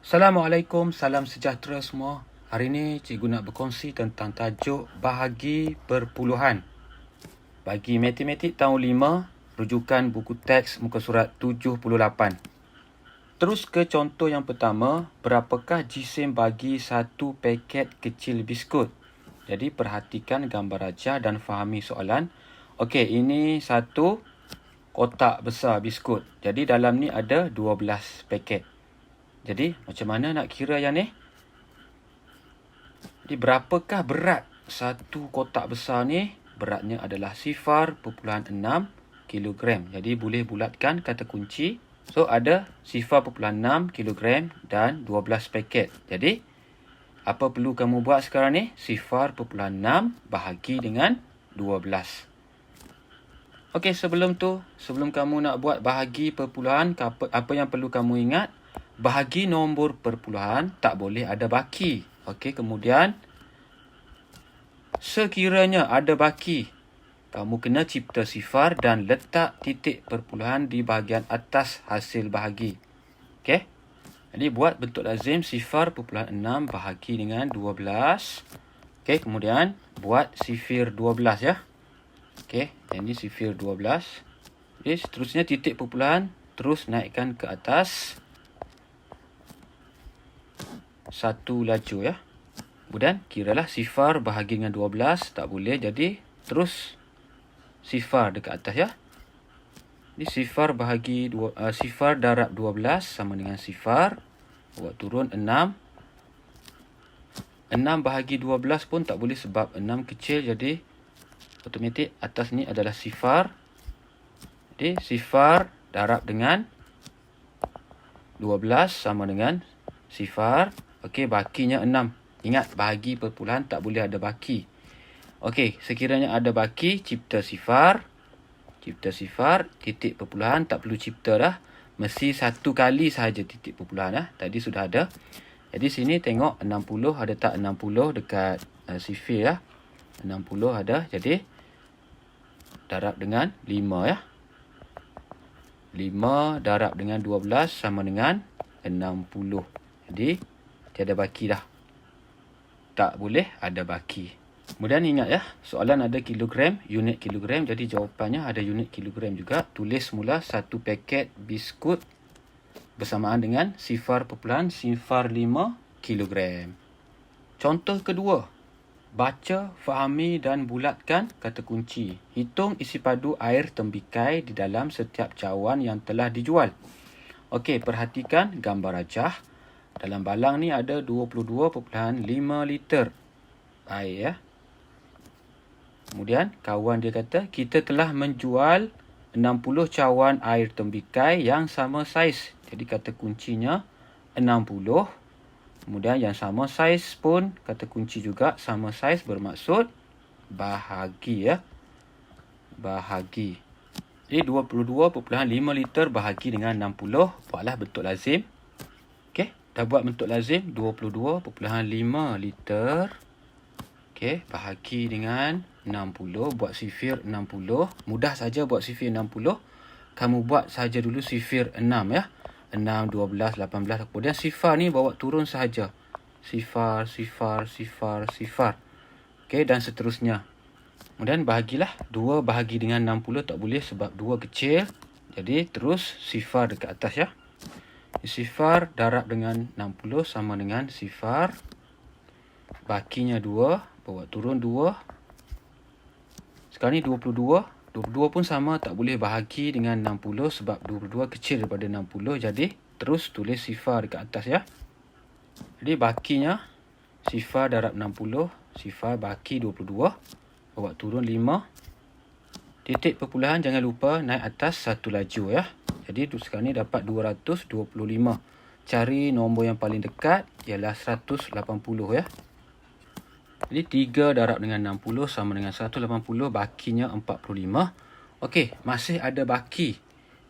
Assalamualaikum, salam sejahtera semua. Hari ini cikgu nak berkongsi tentang tajuk bahagi perpuluhan. Bagi matematik tahun 5, rujukan buku teks muka surat 78. Terus ke contoh yang pertama, berapakah jisim bagi satu paket kecil biskut? Jadi perhatikan gambar rajah dan fahami soalan. Okey, ini satu kotak besar biskut. Jadi dalam ni ada 12 paket. Jadi macam mana nak kira yang ni? Jadi berapakah berat satu kotak besar ni? Beratnya adalah 0.6 kilogram. Jadi boleh bulatkan kata kunci. So ada 0.6 kilogram dan 12 paket. Jadi apa perlu kamu buat sekarang ni? 0.6 bahagi dengan 12. Okey, sebelum kamu nak buat bahagi perpuluhan, apa yang perlu kamu ingat? Bahagi nombor perpuluhan tak boleh ada baki. Okey, kemudian sekiranya ada baki, kamu kena cipta sifar dan letak titik perpuluhan di bahagian atas hasil bahagi. Okey. Jadi buat bentuk lazim 0.6 bahagi dengan 12. Okey, kemudian buat sifir 12 ya. Okey, ini sifir 12. Okey, seterusnya titik perpuluhan terus naikkan ke atas satu laju ya. Kemudian kiralah sifar bahagi dengan 12, tak boleh, jadi terus sifar dekat atas ya. Jadi sifar darab 12 sama dengan sifar, buat turun 6. 6 bahagi 12 pun tak boleh sebab 6 kecil, jadi automatik atas ni adalah sifar. Jadi sifar darab dengan 12 sama dengan sifar. Okey, bakinya 6. Ingat, bahagi perpuluhan tak boleh ada baki. Okey, sekiranya ada baki, cipta sifar. Cipta sifar, titik perpuluhan tak perlu cipta dah. Mesti satu kali sahaja titik perpuluhan lah. Tadi sudah ada. Jadi sini tengok 60, ada tak 60 dekat sifir ya. 60 ada, jadi darab dengan 5 ya. 5 darab dengan 12 sama dengan 60. Jadi tiada baki dah. Tak boleh ada baki. Kemudian ingat ya, soalan ada kilogram, unit kilogram. Jadi jawapannya ada unit kilogram juga. Tulis mula satu paket biskut bersamaan dengan 0.05 kilogram. Contoh kedua. Baca, fahami dan bulatkan kata kunci. Hitung isi padu air tembikai di dalam setiap cawan yang telah dijual. Okey, perhatikan gambar rajah. Dalam balang ni ada 22.5 liter air ya. Kemudian kawan dia kata kita telah menjual 60 cawan air tembikai yang sama saiz. Jadi kata kuncinya 60. Kemudian yang sama saiz pun kata kunci juga sama saiz, bermaksud bahagi ya. Bahagi. Jadi 22.5 liter bahagi dengan 60. Buatlah bentuk lazim. Okey, dah buat bentuk lazim 22.5 liter. Okey, bahagi dengan 60. Buat sifir 60. Mudah saja buat sifir 60. Kamu buat saja dulu sifir 6 ya. 6, 12, 18. Kemudian sifar ni bawa turun sahaja. Sifar. Okey, dan seterusnya. Kemudian bahagilah 2 bahagi dengan 60 tak boleh sebab 2 kecil. Jadi terus sifar dekat atas ya. Sifar darab dengan 60 sama dengan sifar. Bakinya 2, bawa turun 2. Sekarang ni 22. 22 pun sama, tak boleh bahagi dengan 60 sebab 22 kecil daripada 60. Jadi terus tulis sifar dekat atas ya. Jadi bakinya sifar darab 60, sifar baki 22. Bawa turun 5. Titik perpuluhan jangan lupa naik atas satu laju ya. Jadi sekarang ni dapat 225. Cari nombor yang paling dekat ialah 180 ya. Jadi 3 darab dengan 60 sama dengan 180, bakinya 45. Okey, masih ada baki.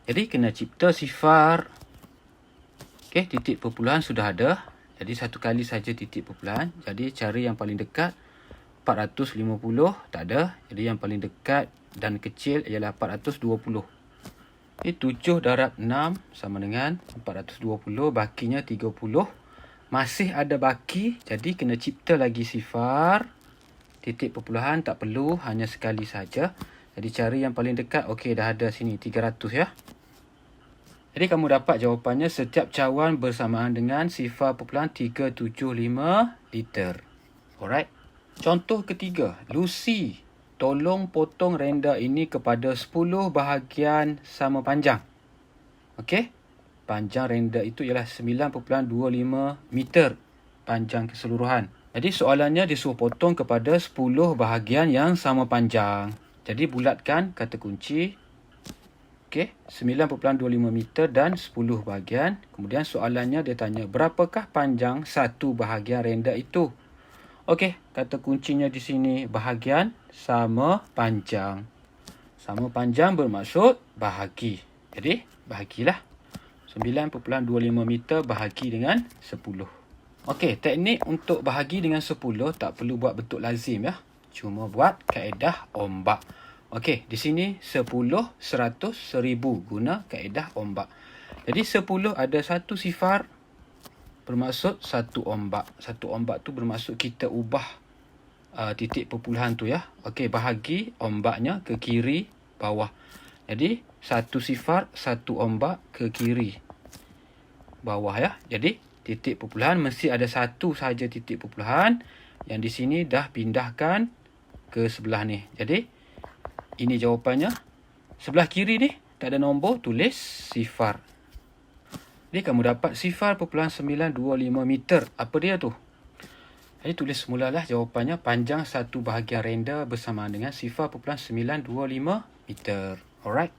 Jadi kena cipta sifar. Okey, titik perpuluhan sudah ada. Jadi satu kali saja titik perpuluhan. Jadi cari yang paling dekat. 450 tak ada. Jadi yang paling dekat dan kecil ialah 420. Ini 7 darab 6 sama dengan 420, bakinya 30. Masih ada baki, jadi kena cipta lagi sifar. Titik perpuluhan tak perlu, hanya sekali saja. Jadi cari yang paling dekat. Okey, dah ada sini 300 ya. Jadi kamu dapat jawapannya setiap cawan bersamaan dengan sifar perpuluhan 375 liter. Alright. Contoh ketiga, Lucy, tolong potong renda ini kepada 10 bahagian sama panjang. Okey. Panjang renda itu ialah 9.25 meter panjang keseluruhan. Jadi soalannya disuruh potong kepada 10 bahagian yang sama panjang. Jadi bulatkan kata kunci. Okey, 9.25 meter dan 10 bahagian. Kemudian soalannya dia tanya, berapakah panjang satu bahagian renda itu? Okey, kata kuncinya di sini bahagian sama panjang. Sama panjang bermaksud bahagi. Jadi, bahagilah. 9.25 meter bahagi dengan 10. Okey, teknik untuk bahagi dengan 10 tak perlu buat bentuk lazim ya. Cuma buat kaedah ombak. Okey, di sini 10, 100, 1000 guna kaedah ombak. Jadi 10 ada satu sifar bermaksud satu ombak. Satu ombak tu bermaksud kita ubah titik perpuluhan tu ya. Okey, bahagi ombaknya ke kiri bawah. Jadi satu sifar, satu ombak ke kiri bawah ya. Jadi titik perpuluhan mesti ada satu saja titik perpuluhan yang di sini dah pindahkan ke sebelah ni. Jadi ini jawapannya. Sebelah kiri ni tak ada nombor, tulis sifar. Jadi kamu dapat sifar perpuluhan 925 meter. Apa dia tu? Jadi tulis semulalah jawapannya, panjang satu bahagian renda bersamaan dengan sifar perpuluhan 925 meter. Alright.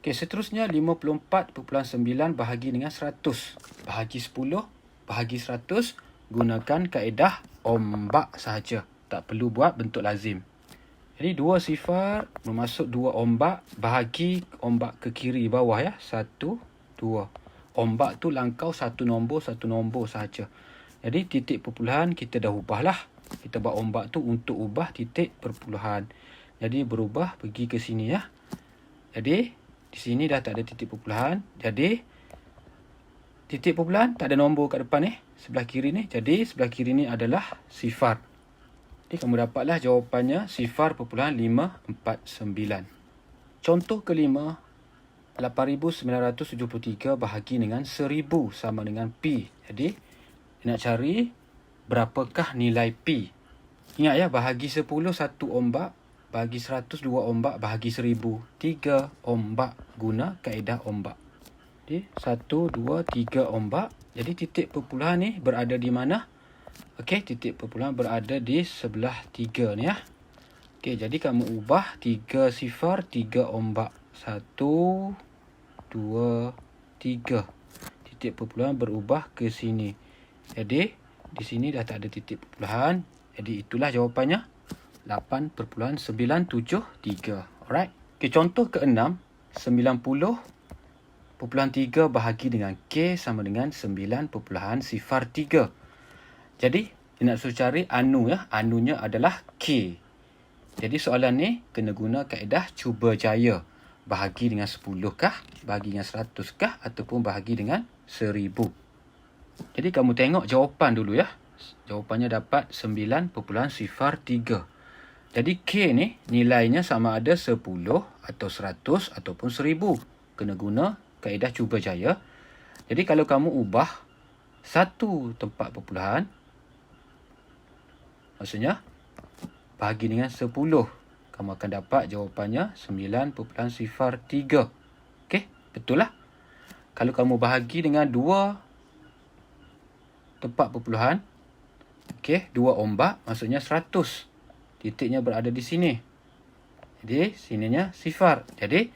Okey, seterusnya 54.9 bahagi dengan 100. Bahagi 10, bahagi 100, gunakan kaedah ombak sahaja. Tak perlu buat bentuk lazim. Jadi dua sifar bermaksud dua ombak, bahagi ombak ke kiri bawah ya. 1, 2. Ombak tu langkau satu nombor sahaja. Jadi titik perpuluhan kita dah ubahlah. Kita buat ombak tu untuk ubah titik perpuluhan. Jadi berubah pergi ke sini ya. Jadi di sini dah tak ada titik perpuluhan. Jadi titik perpuluhan tak ada nombor kat depan ni. Sebelah kiri ni. Jadi sebelah kiri ni adalah sifar. Jadi kamu dapatlah jawapannya sifar perpuluhan 549. Contoh kelima, 8,973 bahagi dengan 1,000 sama dengan P. Jadi, nak cari berapakah nilai P. Ingat ya, bahagi 10 satu ombak, bahagi 100 dua ombak, bahagi 1,000 3 ombak guna kaedah ombak. Jadi, 1, 2, 3 ombak. Jadi, titik perpuluhan ni berada di mana? Okey, titik perpuluhan berada di sebelah 3 ni ya. Okey, jadi kamu ubah 3 sifar, 3 ombak. 1, 2, 3. Titik perpuluhan berubah ke sini. Jadi, di sini dah tak ada titik perpuluhan. Jadi, itulah jawapannya. 8.973. Alright. Okay, contoh ke-6. 90.3 bahagi dengan K sama dengan 9.03. Jadi, nak suruh cari anu ya. Anunya adalah K. Jadi, soalan ni kena guna kaedah cuba jaya. Bahagi dengan 10 kah? Bahagi dengan 100 kah? Ataupun bahagi dengan 1,000. Jadi kamu tengok jawapan dulu ya. Jawapannya dapat 9.03. Jadi K ni nilainya sama ada 10 atau 100 ataupun 1,000. Kena guna kaedah cuba jaya. Jadi kalau kamu ubah satu tempat perpuluhan, maksudnya bahagi dengan 10. Kamu akan dapat jawapannya 9.03. Okey, betul lah. Kalau kamu bahagi dengan 2 tempat perpuluhan, okey, 2 ombak, maksudnya 100. Titiknya berada di sini. Jadi, sininya sifar. Jadi,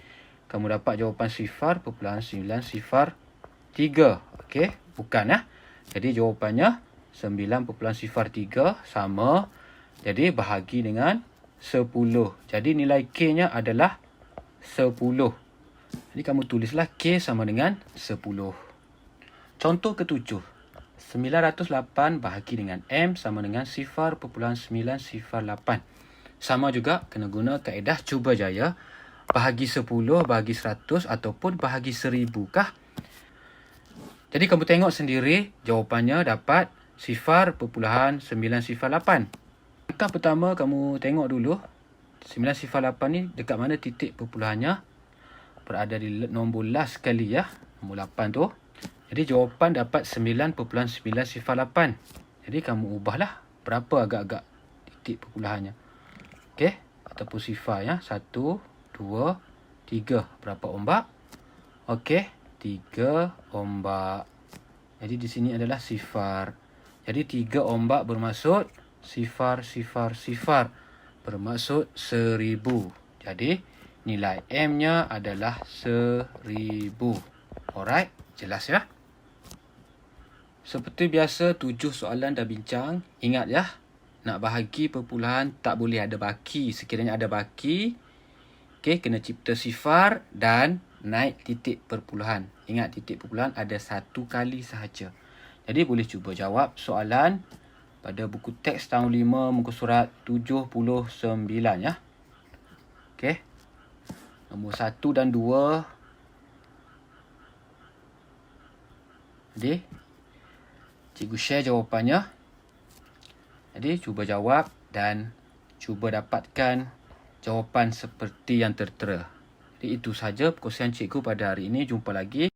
kamu dapat jawapan sifar perpuluhan 903. Okey, bukan ya. Jadi, jawapannya 9.03 sama. Jadi, bahagi dengan 10. Jadi nilai K-nya adalah 10. Jadi kamu tulislah K sama dengan 10. Contoh ke-7. 908 bahagi dengan M sama dengan 0.908. Sama juga kena guna kaedah cuba jaya. Bahagi 10, bahagi 100 ataupun bahagi 1,000 kah? Jadi kamu tengok sendiri jawapannya dapat 0.908. Langkah pertama kamu tengok dulu 9.8 ni dekat mana titik perpuluhannya. Berada di nombor last sekali ya. Nombor 8 tu. Jadi jawapan dapat 9.908. Jadi kamu ubahlah berapa agak-agak titik perpuluhannya. Okey. Ataupun sifar ya. 1, 2, 3. Berapa ombak? Okey. 3 ombak. Jadi di sini adalah sifar. Jadi 3 ombak bermaksud sifar. Bermaksud 1000. Jadi nilai M-nya adalah 1000. Alright, jelas ya? Seperti biasa 7 soalan dah bincang. Ingat ya, nak bahagi perpuluhan tak boleh ada baki. Sekiranya ada baki, okey, kena cipta sifar dan naik titik perpuluhan. Ingat titik perpuluhan ada 1 kali sahaja. Jadi boleh cuba jawab soalan pada buku teks tahun 5 muka surat 79 ya. Okey. Nombor 1 dan 2. Jadi cikgu share jawapannya. Jadi cuba jawab dan cuba dapatkan jawapan seperti yang tertera. Jadi itu sahaja perkongsian cikgu pada hari ini. Jumpa lagi